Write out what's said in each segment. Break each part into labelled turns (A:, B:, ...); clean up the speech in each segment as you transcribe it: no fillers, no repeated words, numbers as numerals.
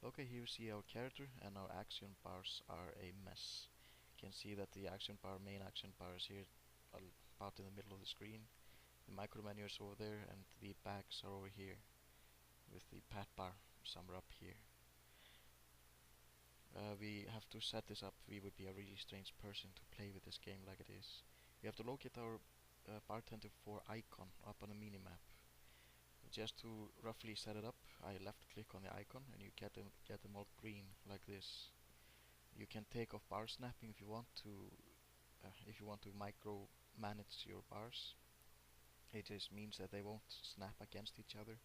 A: Okay, here you see our character and our action bars are a mess. You can see that the action bar, main action bar is here about in the middle of the screen. The micro menu is over there and the backs are over here with the pad bar somewhere up here. We have to set this up. We would be a really strange person to play with this game like it is. We have to locate our Bartender4 icon up on the minimap. Just to roughly set it up, I left click on the icon and you get them all green like this. You can take off bar snapping if you want to micro manage your bars. It just means that they won't snap against each other,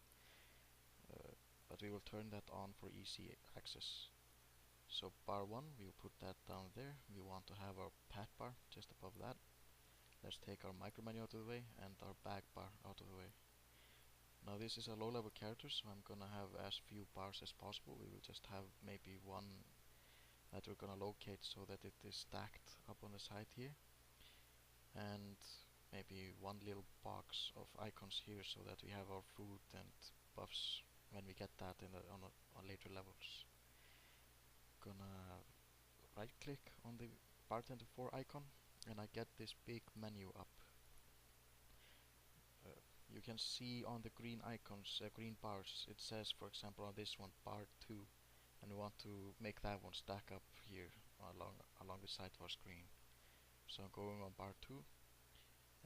A: but we will turn that on for easy access. So bar 1, we will put that down there. We want to have our pad bar just above that. Let's take our micro menu out of the way and our back bar out of the way. Now this is a low level character, so I'm gonna have as few bars as possible. We will just have maybe one that we're gonna locate so that it is stacked up on the side here, and maybe one little box of icons here so that we have our food and buffs when we get that on later levels. Gonna right click on the Bartender4 icon and I get this big menu up. You can see on the green icons, green bars, it says for example on this one bar 2, and we want to make that one stack up here along the side of our screen. So I'm going on bar 2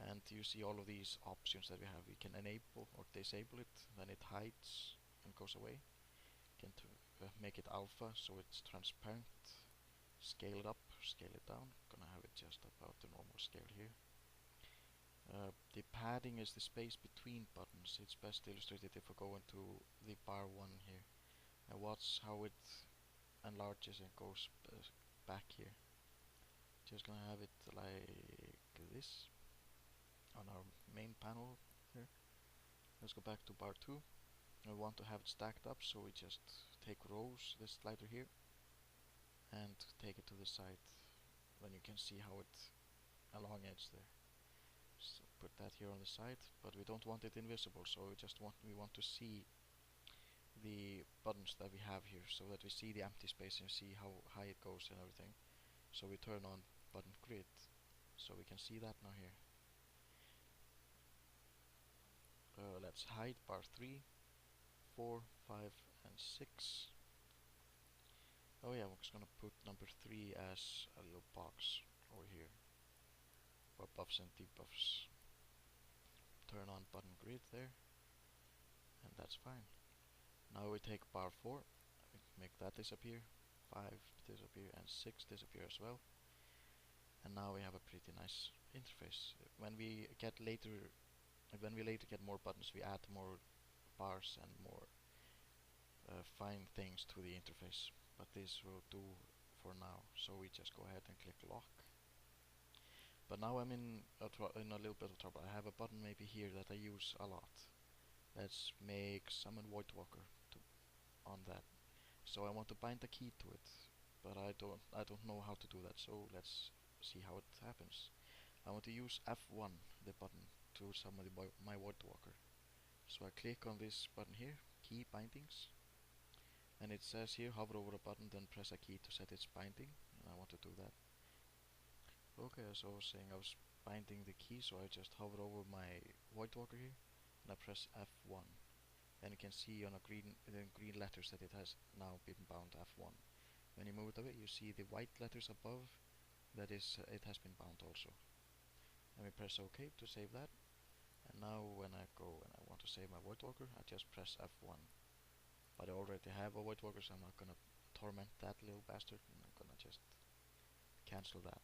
A: and you see all of these options that we have. We can enable or disable it, then it hides and goes away. You can make it alpha so it's transparent, scale it up, scale it down. Gonna have it just about the normal scale here. The padding is the space between buttons. It's best illustrated if we go into the bar 1 here and watch how it enlarges and goes back here. Just gonna have it like this on our main panel here. Let's go back to bar 2. We want to have it stacked up, so we just take rows, this slider here, and take it to the side. Then you can see how it along edge there. So put that here on the side, but we don't want it invisible, so we want to see the buttons that we have here, so that we see the empty space and see how high it goes and everything. So we turn on button grid, so we can see that now here. Let's hide bar 3, 4, 5, and 6. Oh yeah, I'm just gonna put number 3 as a little box over here for buffs and debuffs. Turn on button grid there, and that's fine. Now we take bar 4, make that disappear, 5 disappear, and 6 disappear as well. And now we have a pretty nice interface. When we later get more buttons, we add more bars and more fine things to the interface. But this will do for now. So we just go ahead and click lock. But now I'm in a little bit of trouble. I have a button maybe here that I use a lot. Let's make summon Voidwalker on that. So I want to bind a key to it, but I don't know how to do that. So let's see how it happens. I want to use F1, the button, to summon my Voidwalker. So I click on this button here, key bindings, and it says here hover over a button, then press a key to set its binding, and I want to do that. Okay, as I was saying, I was binding the key, so I just hover over my Voidwalker here, and I press F1. And you can see on the green letters that it has now been bound to F1. When you move it away, you see the white letters above, that is, it has been bound also. And we press OK to save that. And now when I go and I want to save my Voidwalker, I just press F1. But I already have a Voidwalker, so I'm not gonna torment that little bastard, and I'm gonna just cancel that.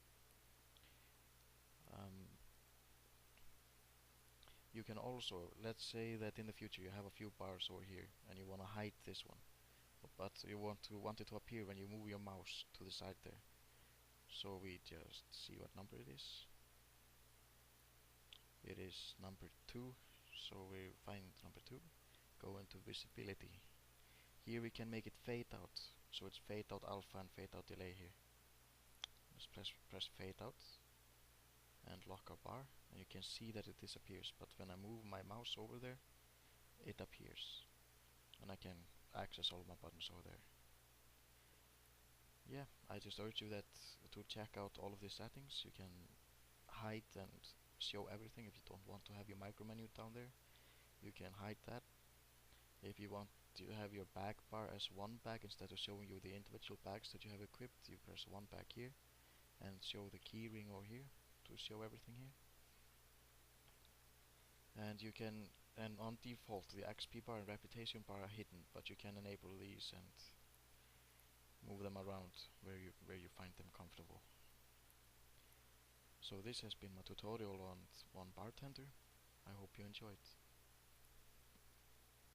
A: You can also, let's say that in the future you have a few bars over here and you want to hide this one, but you want it to appear when you move your mouse to the side there. So we just see what number it is. It is number 2, so we find number 2, go into visibility. Here we can make it fade out, so it's fade out alpha and fade out delay here. Let's press fade out and lock our bar, and you can see that it disappears, but when I move my mouse over there, it appears, and I can access all my buttons over there. yeah, I just urge you that to check out all of these settings. You can hide and show everything. If you don't want to have your micro menu down there, you can hide that. If you want to have your bag bar as one bag instead of showing you the individual bags that you have equipped, you press one bag here and show the key ring over here to show everything here. And you can, and on default the XP bar and reputation bar are hidden, but you can enable these and move them around where you find them comfortable. So this has been my tutorial on One Bartender. I hope you enjoyed.